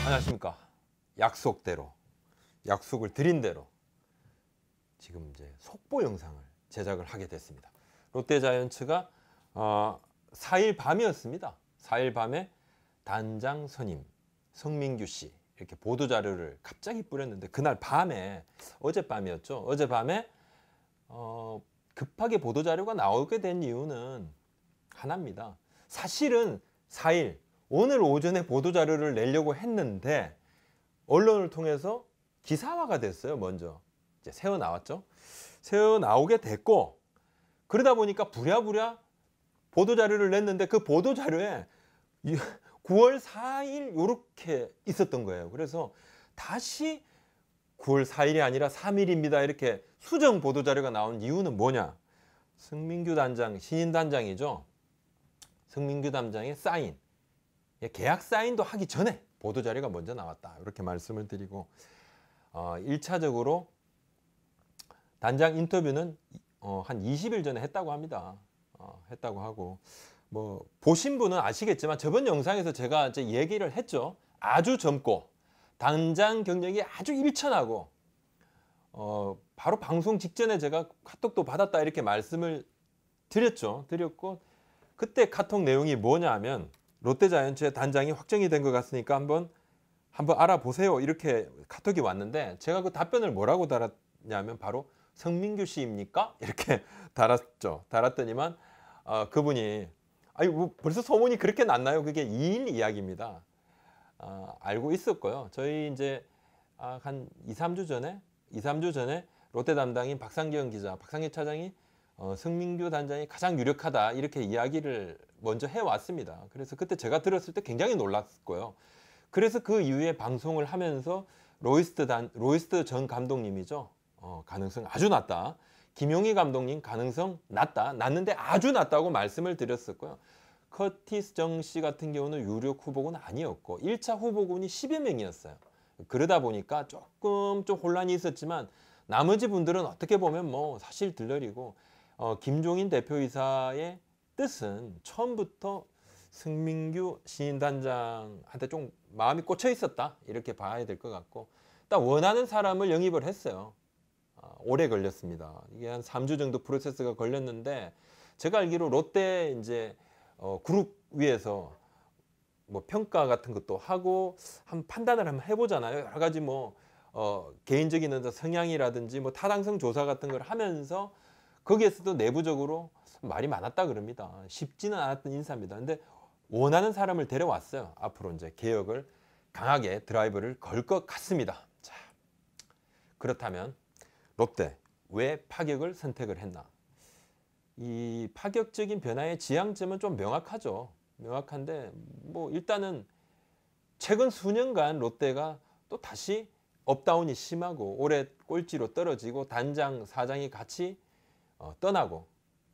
안녕하십니까. 약속대로, 약속을 드린 대로 지금 이제 속보 영상을 제작을 하게 됐습니다. 롯데자이언츠가 4일 밤이었습니다. 4일 밤에 단장 선임 성민규 씨 이렇게 보도 자료를 갑자기 뿌렸는데, 그날 밤에, 어젯밤이었죠. 어젯밤에 급하게 보도 자료가 나오게 된 이유는 하나입니다. 사실은 4일 오늘 오전에 보도 자료를 내려고 했는데 언론을 통해서 기사화가 됐어요. 먼저 이제 새어 나왔죠. 새어 나오게 됐고, 그러다 보니까 부랴부랴 보도 자료를 냈는데 그 보도 자료에 9월 4일 이렇게 있었던 거예요. 그래서 다시 9월 4일이 아니라 3일입니다 이렇게 수정 보도 자료가 나온 이유는 뭐냐? 성민규 단장, 신인 단장이죠. 성민규 단장의 사인, 계약 사인도 하기 전에 보도 자료가 먼저 나왔다 이렇게 말씀을 드리고, 1차적으로 단장 인터뷰는 한 20일 전에 했다고 합니다. 했다고 하고, 뭐 보신 분은 아시겠지만 저번 영상에서 제가 이제 얘기를 했죠. 아주 젊고 단장 경력이 아주 일천하고, 바로 방송 직전에 제가 카톡도 받았다 이렇게 말씀을 드렸고, 그때 카톡 내용이 뭐냐면 롯데자이언츠의 단장이 확정이 된 것 같으니까 한번 알아보세요 이렇게 카톡이 왔는데, 제가 그 답변을 뭐라고 달았냐면 바로 성민규 씨입니까? 이렇게 달았죠. 달았더니만 그분이 아니 뭐 벌써 소문이 그렇게 났나요? 그게 2일 이야기입니다. 알고 있었고요. 저희 이제 한 2-3주 전에 롯데 담당인 박상기영 기자, 박상기 차장이 성민규 단장이 가장 유력하다 이렇게 이야기를 먼저 해왔습니다. 그래서 그때 제가 들었을 때 굉장히 놀랐고요. 그래서 그 이후에 방송을 하면서 로이스트 전 감독님이죠. 가능성 아주 낮다. 김용희 감독님 가능성 낮는데 아주 낮다고 말씀을 드렸었고요. 커티스 정 씨 같은 경우는 유력 후보군 아니었고 1차 후보군이 10여 명이었어요. 그러다 보니까 조금 좀 혼란이 있었지만 나머지 분들은 어떻게 보면 뭐 사실 들러리고, 김종인 대표이사의 뜻은 처음부터 성민규 신인 단장한테 좀 마음이 꽂혀 있었다 이렇게 봐야 될 것 같고, 딱 원하는 사람을 영입을 했어요. 오래 걸렸습니다. 이게 한 3주 정도 프로세스가 걸렸는데, 제가 알기로 롯데 이제 그룹 위에서 뭐 평가 같은 것도 하고 한 판단을 한번 해보잖아요. 여러 가지 뭐 개인적인 성향이라든지 뭐 타당성 조사 같은 걸 하면서 거기에서도 내부적으로 말이 많았다 그럽니다. 쉽지는 않았던 인사입니다. 근데 원하는 사람을 데려왔어요. 앞으로 이제 개혁을 강하게 드라이브를 걸 것 같습니다. 자, 그렇다면 롯데 왜 파격을 선택을 했나? 이 파격적인 변화의 지향점은 좀 명확하죠. 명확한데 뭐 일단은 최근 수년간 롯데가 또 다시 업다운이 심하고 올해 꼴찌로 떨어지고 단장, 사장이 같이 떠나고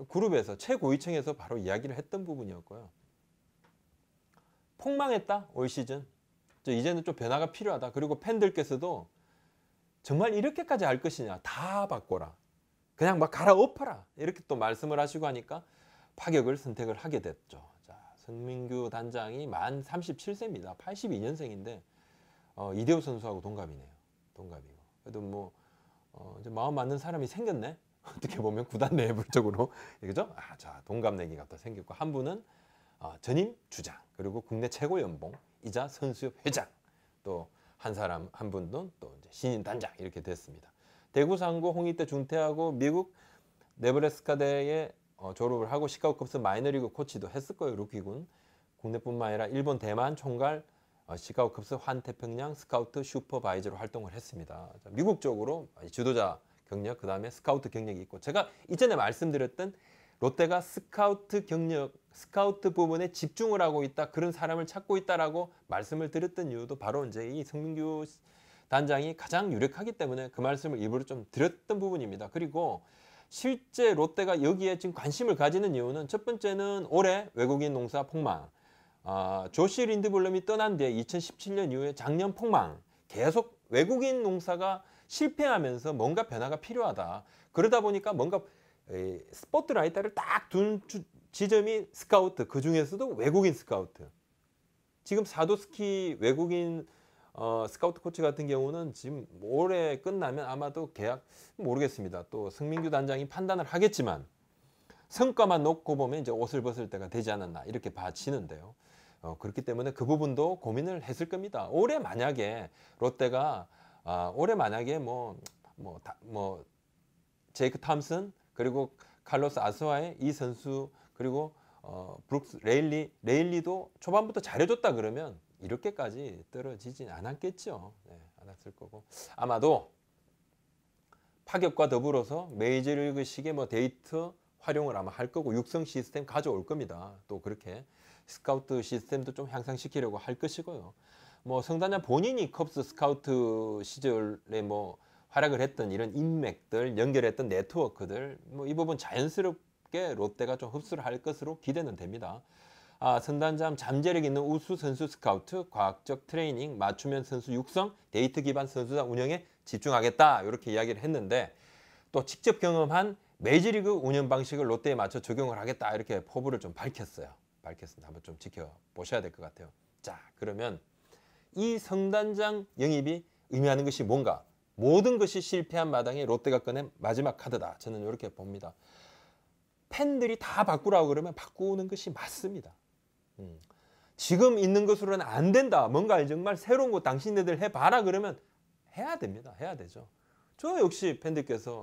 그룹에서 최고위층에서 바로 이야기를 했던 부분이었고요. 폭망했다 올 시즌. 이제는 좀 변화가 필요하다. 그리고 팬들께서도 정말 이렇게까지 할 것이냐, 다 바꿔라, 그냥 막 갈아엎어라 이렇게 또 말씀을 하시고 하니까 파격을 선택을 하게 됐죠. 자, 성민규 단장이 만 37세입니다. 82년생인데 이대호 선수하고 동갑이네요. 동갑이고. 그래도 뭐 이제 마음 맞는 사람이 생겼네. 어떻게 보면 구단 내부적으로 그죠? 자, 동갑내기가 또 생겼고, 한 분은 전임 주장, 그리고 국내 최고 연봉이자 선수협 회장, 또 한 분은 또 이제 신인 단장 이렇게 됐습니다. 대구 상고 홍익대 중퇴하고 미국 네브래스카대에 졸업을 하고 시카고컵스 마이너리그 코치도 했을 거예요. 루키군. 국내뿐만 아니라 일본, 대만 총괄 시카고컵스 환태평양 스카우트 슈퍼바이저로 활동을 했습니다. 미국 쪽으로 지도자 경력, 그 다음에 스카우트 경력이 있고, 제가 이전에 말씀드렸던 롯데가 스카우트 경력, 스카우트 부분에 집중을 하고 있다, 그런 사람을 찾고 있다라고 말씀을 드렸던 이유도 바로 이제 이 성민규 단장이 가장 유력하기 때문에 그 말씀을 일부러 좀 드렸던 부분입니다. 그리고 실제 롯데가 여기에 지금 관심을 가지는 이유는, 첫 번째는 올해 외국인 농사 폭망, 조시 린드블럼이 떠난 뒤에 2017년 이후에 작년 폭망, 계속 외국인 농사가 실패하면서 뭔가 변화가 필요하다. 그러다 보니까 뭔가 스포트라이트를 딱 둔 지점이 스카우트, 그 중에서도 외국인 스카우트. 지금 사도스키 외국인 스카우트 코치 같은 경우는 지금 올해 끝나면 아마도 계약 모르겠습니다. 또 승민규 단장이 판단을 하겠지만 성과만 놓고 보면 이제 옷을 벗을 때가 되지 않았나 이렇게 봐지는데요. 그렇기 때문에 그 부분도 고민을 했을 겁니다. 올해 만약에 롯데가 올해 만약에 제이크 탐슨 그리고 칼로스 아스와의 이 선수 그리고 브룩스 레일리도 초반부터 잘해줬다 그러면 이렇게까지 떨어지진 않았겠죠. 네, 않았을 거고 아마도 파격과 더불어서 메이저리그식의 데이터 활용을 아마 할 거고 육성 시스템 가져올 겁니다. 또 그렇게 스카우트 시스템도 좀 향상시키려고 할 것이고요. 성단장 본인이 컵스 스카우트 시절에 활약을 했던 이런 인맥들, 연결했던 네트워크들 이 부분 자연스럽게 롯데가 좀 흡수를 할 것으로 기대는 됩니다. 선단장 잠재력 있는 우수 선수 스카우트, 과학적 트레이닝, 맞춤형 선수 육성, 데이터 기반 선수단 운영에 집중하겠다 이렇게 이야기를 했는데 또 직접 경험한 메이저리그 운영 방식을 롯데에 맞춰 적용을 하겠다 이렇게 포부를 좀 밝혔습니다. 한번 좀 지켜보셔야 될 것 같아요. 자, 그러면 이 성단장 영입이 의미하는 것이 뭔가? 모든 것이 실패한 마당에 롯데가 꺼낸 마지막 카드다. 저는 이렇게 봅니다. 팬들이 다 바꾸라고 그러면 바꾸는 것이 맞습니다. 지금 있는 것으로는 안 된다. 뭔가 정말 새로운 거 당신네들 해봐라 그러면 해야 됩니다. 해야 되죠. 저 역시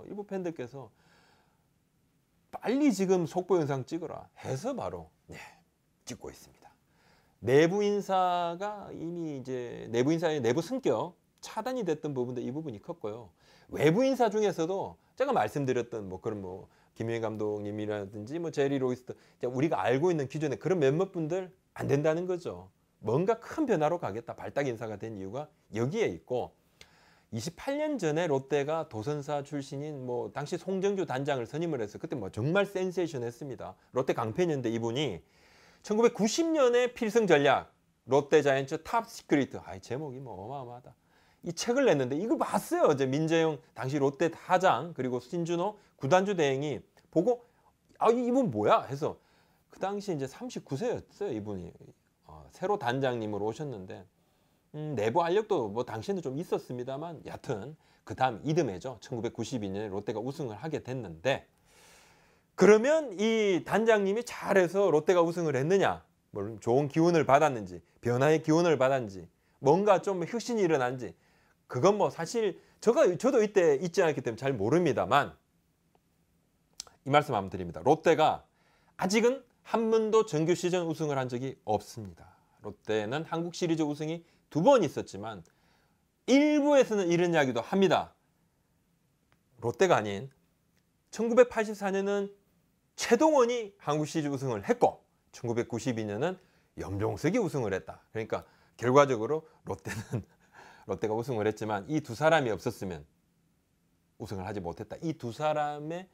일부 팬들께서 빨리 지금 속보 영상 찍어라 해서 바로 찍고 있습니다. 내부 인사가 이미 이제 내부 인사의 내부 성격 차단이 됐던 부분도 이 부분이 컸고요. 외부 인사 중에서도 제가 말씀드렸던 그런 김유현 감독님이라든지 제리 로이스터 우리가 알고 있는 기존의 그런 몇몇 분들 안 된다는 거죠. 뭔가 큰 변화로 가겠다. 발탁 인사가 된 이유가 여기에 있고 28년 전에 롯데가 도선사 출신인 당시 송정주 단장을 선임을 해서 그때 정말 센세이션했습니다. 롯데 강팬이었는데 이분이 1990년에 필승 전략 롯데 자이언츠 탑 시크릿 제목이 어마어마하다. 이 책을 냈는데 이걸 봤어요. 이제 민재용 당시 롯데 타장 그리고 신준호 구단주 대행이 보고 이분 뭐야 해서 그 당시 이제 39세였어요. 이분이 새로 단장님으로 오셨는데 내부 알력도 당시에는 좀 있었습니다만 여하튼 그 다음 이듬해죠. 1992년에 롯데가 우승을 하게 됐는데 그러면 이 단장님이 잘해서 롯데가 우승을 했느냐? 물론 좋은 기운을 받았는지 변화의 기운을 받았는지 뭔가 좀 혁신이 일어난지 그건 사실 저도 이때 있지 않았기 때문에 잘 모릅니다만 이 말씀 한번 드립니다. 롯데가 아직은 한 번도 정규 시즌 우승을 한 적이 없습니다. 롯데는 한국 시리즈 우승이 2번 있었지만 일부에서는 이런 이야기도 합니다. 롯데가 아닌 1984년은 최동원이 한국 시리즈 우승을 했고 1992년은 염종석이 우승을 했다. 그러니까 결과적으로 롯데가 우승을 했지만 이 두 사람이 없었으면 우승을 하지 못했다. 이 두 사람의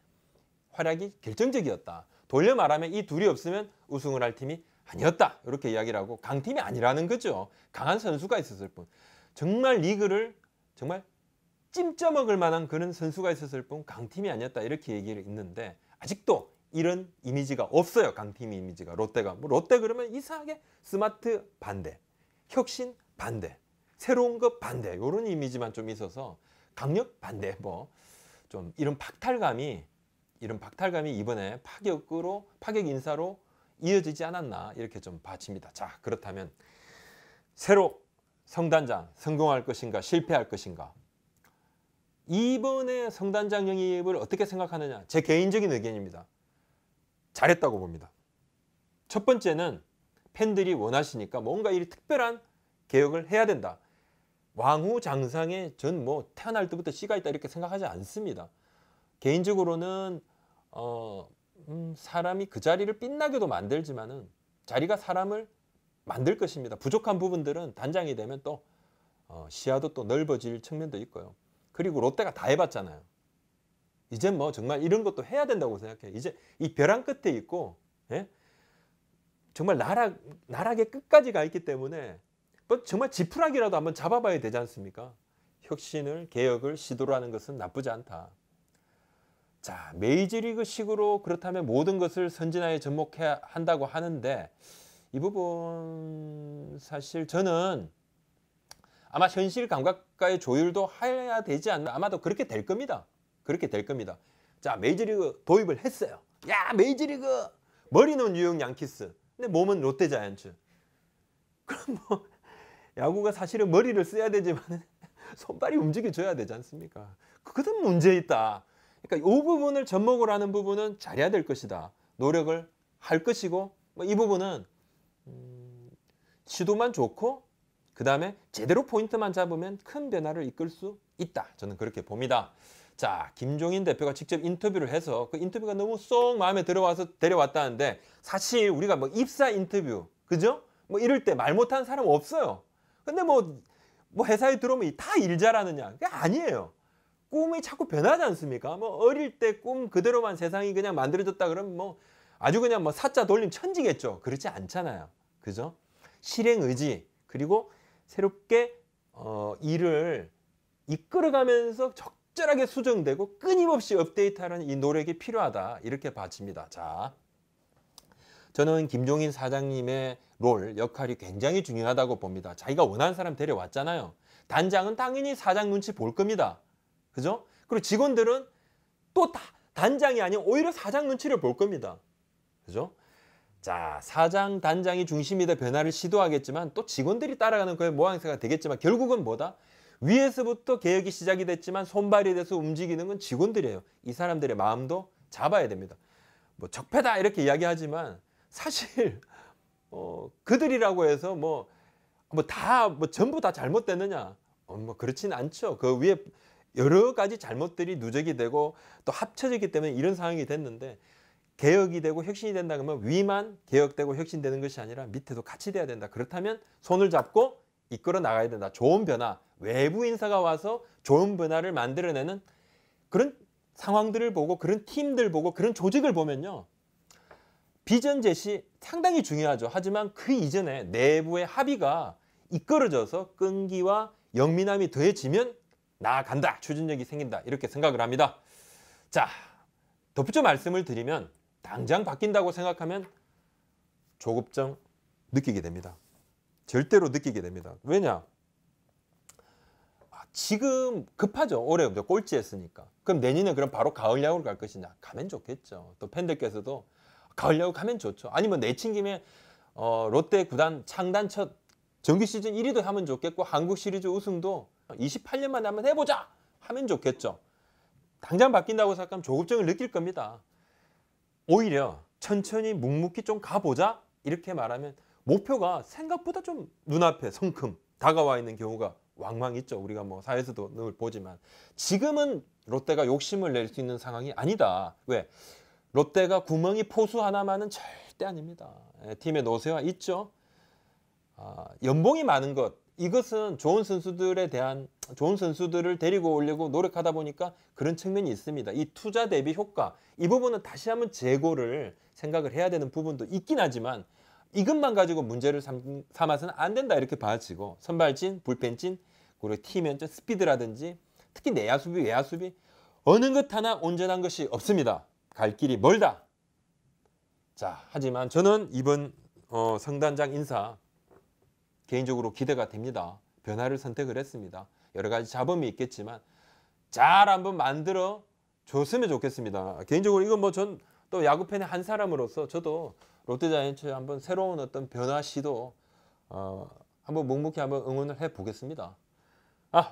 활약이 결정적이었다. 돌려 말하면 이 둘이 없으면 우승을 할 팀이 아니었다. 이렇게 이야기를 하고 강팀이 아니라는 거죠. 강한 선수가 있었을 뿐. 정말 리그를 정말 찜쪄먹을 만한 그런 선수가 있었을 뿐 강팀이 아니었다. 이렇게 얘기를 있는데 아직도 이런 이미지가 없어요. 강팀 이미지가. 롯데가. 롯데 그러면 이상하게 스마트 반대, 혁신 반대, 새로운 것 반대 이런 이미지만 좀 있어서 강력 반대 좀 이런 박탈감이 이번에 파격 인사로 이어지지 않았나 이렇게 좀 봐집니다. 자, 그렇다면 새로 성단장 성공할 것인가 실패할 것인가 이번에 성단장 영입을 어떻게 생각하느냐 제 개인적인 의견입니다. 잘했다고 봅니다. 첫 번째는 팬들이 원하시니까 뭔가 이 특별한 개혁을 해야 된다. 왕후장상에 전 태어날 때부터 씨가 있다 이렇게 생각하지 않습니다. 개인적으로는 사람이 그 자리를 빛나게도 만들지만은 자리가 사람을 만들 것입니다. 부족한 부분들은 단장이 되면 또 시야도 또 넓어질 측면도 있고요. 그리고 롯데가 다 해봤잖아요. 이제 정말 이런 것도 해야 된다고 생각해요. 이제 이 벼랑 끝에 있고 정말 나락의 끝까지 가 있기 때문에 정말 지푸라기라도 한번 잡아봐야 되지 않습니까? 혁신을 개혁을 시도를 하는 것은 나쁘지 않다. 자, 메이저리그식으로 그렇다면 모든 것을 선진화에 접목해야 한다고 하는데 이 부분 사실 저는 아마 현실 감각과의 조율도 해야 되지 않나. 아마도 그렇게 될 겁니다. 그렇게 될 겁니다. 자, 메이저리그 도입을 했어요. 야, 메이저리그 머리는 뉴욕 양키스, 근데 몸은 롯데자이언츠. 그럼 뭐 야구가 사실은 머리를 써야 되지만 손발이 움직여줘야 되지 않습니까? 그것은 문제 있다. 그러니까 이 부분을 접목을 하는 부분은 잘해야 될 것이다. 노력을 할 것이고, 뭐 이 부분은 시도만 좋고 그 다음에 제대로 포인트만 잡으면 큰 변화를 이끌 수 있다. 저는 그렇게 봅니다. 자, 김종인 대표가 직접 인터뷰를 해서 그 인터뷰가 너무 쏙 마음에 들어와서 데려왔다는데, 사실 우리가 뭐 입사 인터뷰, 그죠? 뭐 이럴 때 말 못하는 사람 없어요. 근데 뭐 회사에 들어오면 다 일 잘하느냐? 그게 아니에요. 꿈이 자꾸 변하지 않습니까? 뭐 어릴 때 꿈 그대로만 세상이 그냥 만들어졌다 그러면 뭐 아주 그냥 뭐 사자 돌림 천지겠죠. 그렇지 않잖아요. 그죠? 실행 의지, 그리고 새롭게 일을 이끌어가면서 적절하게 수정되고 끊임없이 업데이트하는 이 노력이 필요하다. 이렇게 봐집니다. 자, 저는 김종인 사장님의 롤, 역할이 굉장히 중요하다고 봅니다. 자기가 원하는 사람 데려왔잖아요. 단장은 당연히 사장 눈치 볼 겁니다. 그죠? 그리고 직원들은 또 단장이 아닌 오히려 사장 눈치를 볼 겁니다. 그죠? 자, 사장, 단장이 중심이 돼 변화를 시도하겠지만 또 직원들이 따라가는 그의 모양새가 되겠지만 결국은 뭐다? 위에서부터 개혁이 시작이 됐지만 손발이 돼서 움직이는 건 직원들이에요. 이 사람들의 마음도 잡아야 됩니다. 뭐 적폐다 이렇게 이야기하지만 사실 그들이라고 해서 전부 다 잘못됐느냐? 뭐 그렇지는 않죠. 그 위에 여러 가지 잘못들이 누적이 되고 또 합쳐졌기 때문에 이런 상황이 됐는데, 개혁이 되고 혁신이 된다 그러면 위만 개혁되고 혁신되는 것이 아니라 밑에도 같이 돼야 된다. 그렇다면 손을 잡고 이끌어 나가야 된다. 좋은 변화, 외부 인사가 와서 좋은 변화를 만들어내는 그런 상황들을 보고, 그런 팀들 보고, 그런 조직을 보면요, 비전 제시 상당히 중요하죠. 하지만 그 이전에 내부의 합의가 이끌어져서 끈기와 영민함이 더해지면 나아간다, 추진력이 생긴다, 이렇게 생각을 합니다. 자, 덧붙여 말씀을 드리면 당장 바뀐다고 생각하면 조급증 느끼게 됩니다. 절대로 느끼게 됩니다. 왜냐? 지금 급하죠. 올해 꼴찌했으니까. 그럼 내년에 그럼 바로 가을 야구를 갈 것이냐? 가면 좋겠죠. 또 팬들께서도 가을 야구 가면 좋죠. 아니면 내친김에 롯데 구단 창단 첫 정규 시즌 1위도 하면 좋겠고, 한국 시리즈 우승도 28년 만에 한번 해보자 하면 좋겠죠. 당장 바뀐다고 생각하면 조급증을 느낄 겁니다. 오히려 천천히 묵묵히 좀 가보자 이렇게 말하면 목표가 생각보다 좀 눈앞에 성큼 다가와 있는 경우가 왕왕 있죠. 우리가 뭐 사회에서도 늘 보지만 지금은 롯데가 욕심을 낼 수 있는 상황이 아니다. 왜? 롯데가 구멍이 포수 하나만은 절대 아닙니다. 팀의 노세화 있죠. 연봉이 많은 것, 이것은 좋은 선수들을 데리고 오려고 노력하다 보니까 그런 측면이 있습니다. 이 투자 대비 효과, 이 부분은 다시 한번 재고를 생각을 해야 되는 부분도 있긴 하지만 이것만 가지고 문제를 삼아서는 안 된다 이렇게 봐지고, 선발진, 불펜진, 그리고 팀 연전 스피드라든지 특히 내야 수비, 외야 수비 어느 것 하나 온전한 것이 없습니다. 갈 길이 멀다. 자, 하지만 저는 이번 성단장 인사 개인적으로 기대가 됩니다. 변화를 선택을 했습니다. 여러 가지 잡음이 있겠지만 잘 한번 만들어 줬으면 좋겠습니다. 개인적으로 이건 뭐 전 또 야구팬의 한 사람으로서 저도 롯데자이언츠에 한번 새로운 어떤 변화 시도 한번 묵묵히 한번 응원을 해 보겠습니다.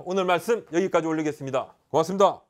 오늘 말씀 여기까지 올리겠습니다. 고맙습니다.